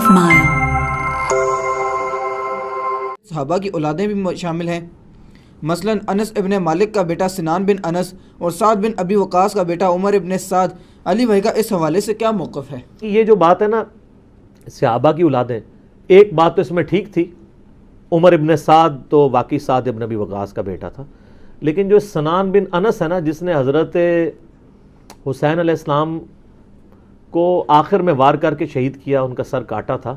5 Mile. صحابہ کی اولادیں بھی شامل ہیں، مثلا انس ابن مالک کا بیٹا سنان بن انس اور سعد بن ابی وقاص کا بیٹا عمر ابن سعد۔ علی بھائی کا اس حوالے سے کیا موقف ہے؟ یہ جو بات ہے نا صحابہ کی اولادیں، ایک بات تو اس میں ٹھیک تھی، عمر ابن سعد تو واقعی سعد ابن ابی وقاص کا بیٹا تھا، لیکن جو سنان بن انس ہے نا، جس نے حضرت حسین علیہ السلام کو آخر میں وار کر کے شہید کیا، ان کا سر کاٹا تھا،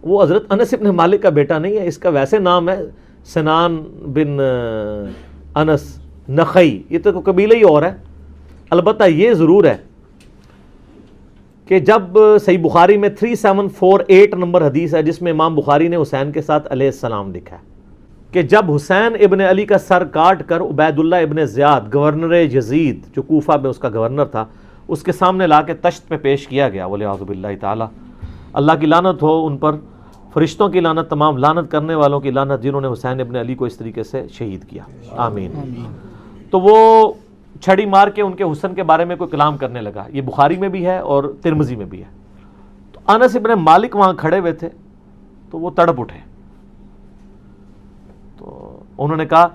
وہ حضرت انس ابن مالک کا بیٹا نہیں ہے۔ اس کا ویسے نام ہے سنان بن انس نخعی، یہ تو قبیلہ ہی اور ہے۔ البتہ یہ ضرور ہے کہ جب صحیح بخاری میں 3748 نمبر حدیث ہے، جس میں امام بخاری نے حسین کے ساتھ علیہ السلام لکھا ہے کہ جب حسین ابن علی کا سر کاٹ کر عبید اللہ ابن زیاد گورنر یزید، جو کوفہ میں اس کا گورنر تھا، اس کے سامنے لا کے تشت پہ پیش کیا گیا، ولیعوذ باللہ تعالی، اللہ کی لعنت ہو ان پر، فرشتوں کی لعنت، تمام لعنت کرنے والوں کی لعنت جنہوں نے حسین ابن علی کو اس طریقے سے شہید کیا، آمین۔ تو وہ چھڑی مار کے ان کے حسن کے بارے میں کوئی کلام کرنے لگا، یہ بخاری میں بھی ہے اور ترمذی میں بھی ہے۔ تو انس ابن مالک وہاں کھڑے ہوئے تھے تو وہ تڑپ اٹھے، تو انہوں نے کہا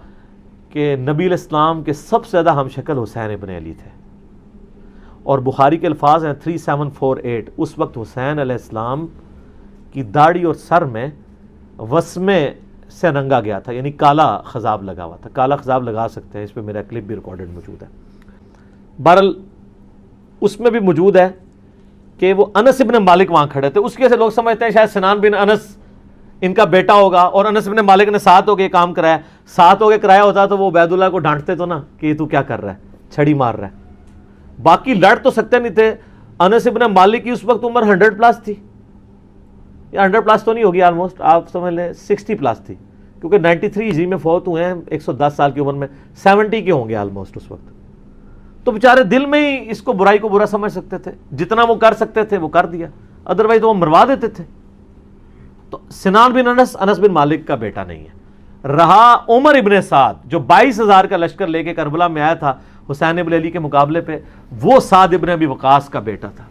کہ نبی علیہ السلام کے سب سے زیادہ ہم شکل حسین ابن علی تھے، اور بخاری کے الفاظ ہیں 3748، اس وقت حسین علیہ السلام کی داڑھی اور سر میں وسمے سے رنگا گیا تھا، یعنی کالا خضاب لگا ہوا تھا۔ کالا خضاب لگا سکتے ہیں، اس پہ میرا کلپ بھی ریکارڈڈ موجود ہے۔ بہرحال اس میں بھی موجود ہے کہ وہ انس ابن مالک وہاں کھڑے تھے، اس کے سے لوگ سمجھتے ہیں شاید سنان بن انس ان کا بیٹا ہوگا، اور انس ابن مالک نے ساتھ ہو کے کام کرایا، ساتھ ہو کے کرایا ہوتا تو وہ عبید اللہ کو ڈانٹتے تو نا کہ یہ تو کیا کر رہا ہے، چھڑی مار رہا ہے۔ باقی لڑ تو سکتے نہیں تھے۔ انس ابن مالک کی اس وقت عمر 100 پلس تھی، یا 100 پلس تو نہیں ہوگی، آلموسٹ آپ سمجھ لیں 60 پلس تھی، کیونکہ 93 ہجری میں فوت ہوئے ہیں 110 سال کی عمر میں، 70 کے ہوں گے آلموسٹ اس وقت۔ تو بیچارے دل میں ہی اس کو برائی کو برا سمجھ سکتے تھے، جتنا وہ کر سکتے تھے وہ کر دیا، ادروائز تو وہ مروا دیتے تھے۔ تو سنان بن انس بن مالک کا بیٹا نہیں ہے۔ رہا عمر ابن سعد جو 22,000 کا لشکر لے کے کربلا میں آیا تھا حسین ابن علی کے مقابلے پہ، وہ سعد ابن ابی وقاص کا بیٹا تھا۔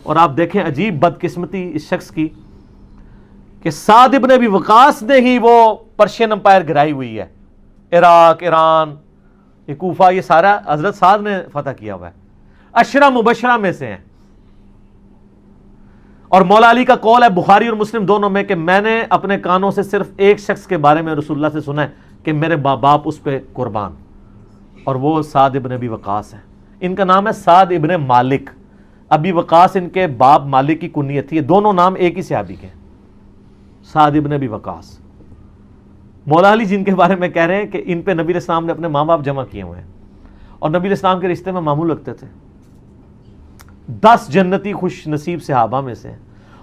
اور آپ دیکھیں عجیب بدقسمتی اس شخص کی کہ سعد ابن ابی وقاص نے ہی وہ پرشین امپائر گرائی ہوئی ہے، عراق، ایران، یہ کوفہ، یہ سارا حضرت سعد نے فتح کیا ہوا ہے، عشرہ مبشرہ میں سے ہیں۔ اور مولا علی کا قول ہے بخاری اور مسلم دونوں میں کہ میں نے اپنے کانوں سے صرف ایک شخص کے بارے میں رسول اللہ سے سنا ہے کہ میرے باپ اس پہ قربان، اور وہ سعد ابن ابی وقاص ہیں۔ ان کا نام ہے سعد ابن مالک، ابی وقاص ان کے باپ مالک کی کنیت تھی، یہ دونوں نام ایک ہی صحابی کے ہیں، سعد ابن ابی وقاص۔ مولا علی جن کے بارے میں کہہ رہے ہیں کہ ان پہ نبی علیہ السلام نے اپنے ماں باپ جمع کیے ہوئے ہیں، اور نبی علیہ السلام کے رشتے میں معمول رکھتے تھے، 10 جنتی خوش نصیب صحابہ میں سے،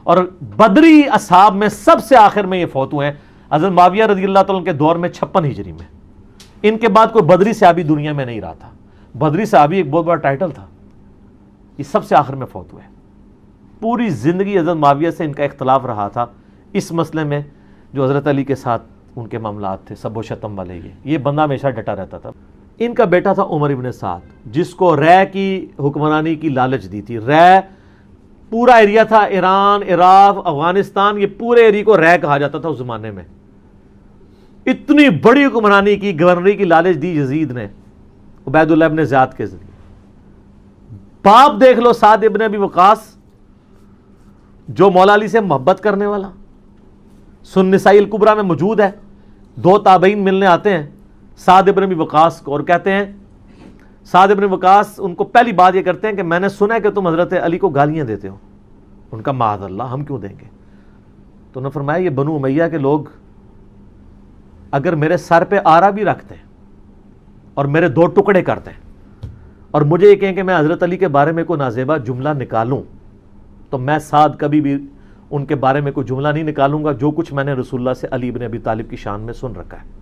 اور بدری اصحاب میں سب سے آخر میں یہ فوت ہوئے ہیں حضرت معاویہ رضی اللہ تعالیٰ کے دور میں 56 ہجری میں۔ ان کے بعد کوئی بدری صحابی دنیا میں نہیں رہا تھا، بدری صحابی ایک بہت بڑا ٹائٹل تھا، یہ سب سے آخر میں فوت ہوئے۔ پوری زندگی حضرت معاویہ سے ان کا اختلاف رہا تھا اس مسئلے میں، جو حضرت علی کے ساتھ ان کے معاملات تھے سب و شتم والے، یہ بندہ ہمیشہ ڈٹا رہتا تھا۔ ان کا بیٹا تھا عمر ابن سعد، جس کو رے کی حکمرانی کی لالچ دی تھی۔ رے پورا ایریا تھا، ایران، عراق، افغانستان، یہ پورے ایریا کو رے کہا جاتا تھا اس زمانے میں۔ اتنی بڑی حکمرانی کی، گورنری کی لالچ دی یزید نے عبید اللہ ابن زیاد کے ذریعے۔ باپ دیکھ لو سعد ابن ابی وقاص، جو مولا علی سے محبت کرنے والا، سن نسائی الکبریٰ میں موجود ہے، 2 تابعین ملنے آتے ہیں سعد ابن ابی وقاص کو اور کہتے ہیں، سعد ابن وقاص ان کو پہلی بات یہ کرتے ہیں کہ میں نے سنا ہے کہ تم حضرت علی کو گالیاں دیتے ہو۔ ان کا معاذ اللہ، ہم کیوں دیں گے؟ تو انہوں نے فرمایا یہ بنو امیہ کے لوگ اگر میرے سر پہ آرا بھی رکھتے ہیں اور میرے 2 ٹکڑے کرتے ہیں اور مجھے یہ کہیں کہ میں حضرت علی کے بارے میں کوئی نازیبا جملہ نکالوں، تو میں سعد کبھی بھی ان کے بارے میں کوئی جملہ نہیں نکالوں گا جو کچھ میں نے رسول اللہ سے علی بن ابی طالب کی شان میں سن رکھا ہے۔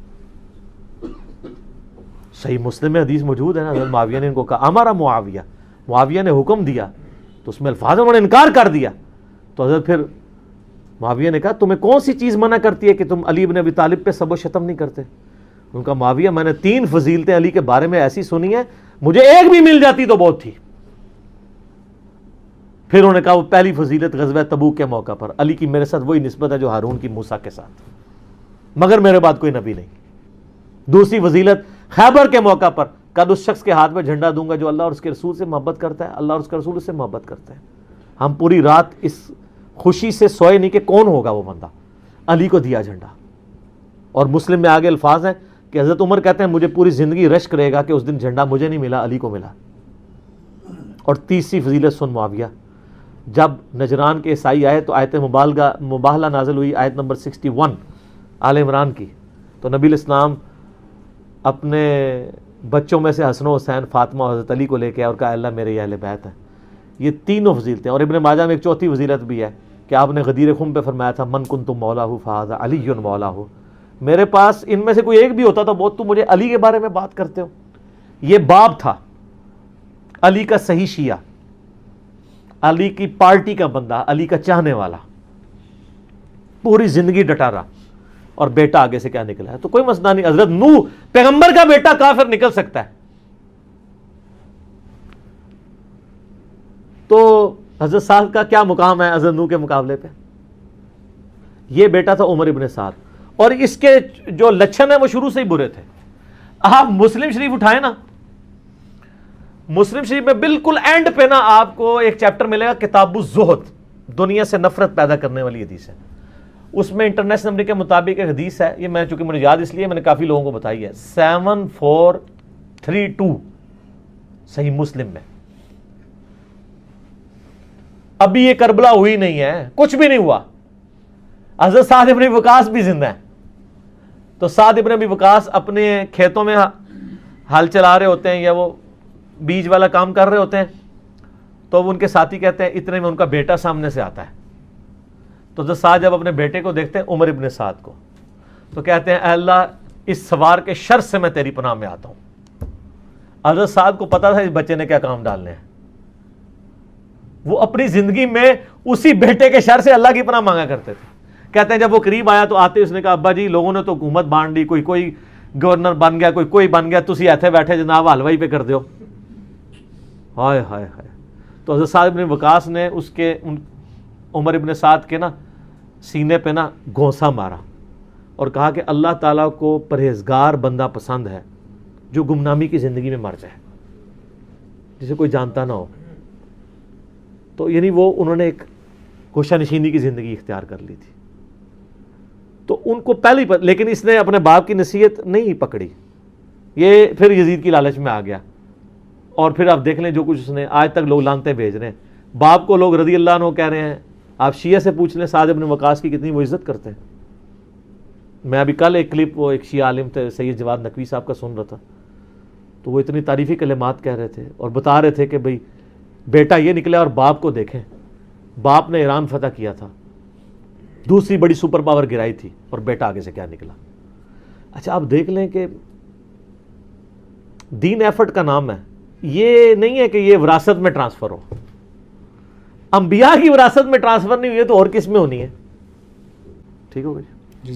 صحیح مسلم میں حدیث موجود ہے نا، حضرت معاویہ نے ان کو کہا ہمارا معاویہ نے حکم دیا، تو اس میں الفاظ انہوں نے انکار کر دیا۔ تو حضرت پھر معاویہ نے کہا تمہیں کون سی چیز منع کرتی ہے کہ تم علی بن ابی طالب پہ سب و شتم نہیں کرتے؟ ان کا معاویہ میں نے 3 فضیلتیں علی کے بارے میں ایسی سنی ہیں، مجھے ایک بھی مل جاتی تو بہت تھی۔ پھر انہوں نے کہا وہ پہلی فضیلت غزوہ تبوک کے موقع پر علی کی میرے ساتھ وہی نسبت ہے جو ہارون کی موسیٰ کے ساتھ، مگر میرے بعد کوئی نبی نہیں۔ دوسری فضیلت خیبر کے موقع پر کل اس شخص کے ہاتھ میں جھنڈا دوں گا جو اللہ اور اس کے رسول سے محبت کرتا ہے، اللہ اور اس کا رسول اس سے محبت کرتے ہیں۔ ہم پوری رات اس خوشی سے سوئے نہیں کہ کون ہوگا وہ بندہ، علی کو دیا جھنڈا۔ اور مسلم میں آگے الفاظ ہیں کہ حضرت عمر کہتے ہیں مجھے پوری زندگی رشک رہے گا کہ اس دن جھنڈا مجھے نہیں ملا، علی کو ملا۔ اور تیسری فضیلت سن معاویہ، جب نجران کے عیسائی آئے تو آیت مباہلہ نازل ہوئی، آیت نمبر 61 آل عمران کی، تو نبی الاسلام اپنے بچوں میں سے حسن و حسین، فاطمہ اور حضرت علی کو لے کے اور کہا اللہ میرے یہ اہل بیت ہیں۔ یہ تینوں فضیلتیں، اور ابن ماجہ میں ایک چوتھی فضیلت بھی ہے کہ آپ نے غدیر خم پہ فرمایا تھا من کنتم مولاہ فہذا علی مولاہ، میرے پاس ان میں سے کوئی ایک بھی ہوتا تو بہت تم مجھے علی کے بارے میں بات کرتے ہو۔ یہ باب تھا علی کا صحیح شیعہ، علی کی پارٹی کا بندہ، علی کا چاہنے والا، پوری زندگی ڈٹا رہا، اور بیٹا آگے سے کیا نکلا ہے تو کوئی مسئلہ نہیں۔ حضرت نوح پیغمبر کا بیٹا کافر نکل سکتا ہے، تو حضرت سعد کا کیا مقام ہے حضرت نوح کے مقابلے پہ؟ یہ بیٹا تھا عمر ابن سعد، اور اس کے جو لچھن ہیں وہ شروع سے ہی برے تھے۔ آپ مسلم شریف اٹھائیں نا، مسلم شریف میں بالکل اینڈ پہ نا آپ کو ایک چیپٹر ملے گا کتاب الزہد، دنیا سے نفرت پیدا کرنے والی حدیث ہے۔ اس میں انٹرنیشنل نمبر کے مطابق ایک حدیث ہے، یہ میں چونکہ مجھے یاد اس لیے میں نے کافی لوگوں کو بتائی ہے، 7432 صحیح مسلم میں۔ ابھی یہ کربلا ہوئی نہیں ہے، کچھ بھی نہیں ہوا، حضرت سعد ابن وقاص بھی زندہ ہیں۔ تو سعد ابن ابی وقاص اپنے کھیتوں میں ہل چلا رہے ہوتے ہیں یا وہ بیج والا کام کر رہے ہوتے ہیں، تو وہ ان کے ساتھی کہتے ہیں اتنے میں ان کا بیٹا سامنے سے آتا ہے۔ تو حضرت سعد جب اپنے بیٹے کو دیکھتے ہیں عمر ابن سعد کو، تو کہتے ہیں اے اللہ اس سوار کے شر سے میں تیری پناہ میں آتا ہوں۔ حضرت سعد کو پتا تھا اس بچے نے کیا کام ڈالنے ہیں، وہ اپنی زندگی میں اسی بیٹے کے شر سے اللہ کی پناہ مانگا کرتے تھے۔ کہتے ہیں جب وہ قریب آیا تو آتے اس نے کہا ابا جی لوگوں نے تو حکومت بانٹ دی، کوئی گورنر بن گیا، کوئی بن گیا، تسی ایتھے بیٹھے جناب حلوائی پہ کر دیو۔ ہائے ہائے ہائے۔ تو حضرت سعد ابن وقاص نے اس کے عمر ابن سعد کے نا سینے پہ نا گھونسا مارا اور کہا کہ اللہ تعالیٰ کو پرہیزگار بندہ پسند ہے جو گمنامی کی زندگی میں مر جائے، جسے کوئی جانتا نہ ہو۔ تو یعنی وہ انہوں نے ایک گوشہ نشینی کی زندگی اختیار کر لی تھی۔ تو ان کو پہلی لیکن اس نے اپنے باپ کی نصیحت نہیں پکڑی، یہ پھر یزید کی لالچ میں آ گیا، اور پھر آپ دیکھ لیں جو کچھ اس نے آج تک لوگ لانتے بھیج رہے ہیں۔ باپ کو لوگ رضی اللہ عنہ کہہ رہے ہیں، آپ شیعہ سے پوچھ لیں سعد ابن وقاص کی کتنی وہ عزت کرتے ہیں۔ میں ابھی کل ایک کلپ وہ ایک شیعہ عالم تھے سید جواد نقوی صاحب کا سن رہا تھا، تو وہ اتنی تعریفی کلمات کہہ رہے تھے اور بتا رہے تھے کہ بھئی بیٹا یہ نکلا، اور باپ کو دیکھیں، باپ نے ایران فتح کیا تھا، دوسری بڑی سپر پاور گرائی تھی، اور بیٹا آگے سے کیا نکلا۔ اچھا آپ دیکھ لیں کہ دین ایفرٹ کا نام ہے، یہ نہیں ہے کہ یہ وراثت میں ٹرانسفر ہو، انبیاء کی وراثت میں ٹرانسفر نہیں ہوئی ہے تو اور کس میں ہونی ہے؟ ٹھیک ہوگا جی۔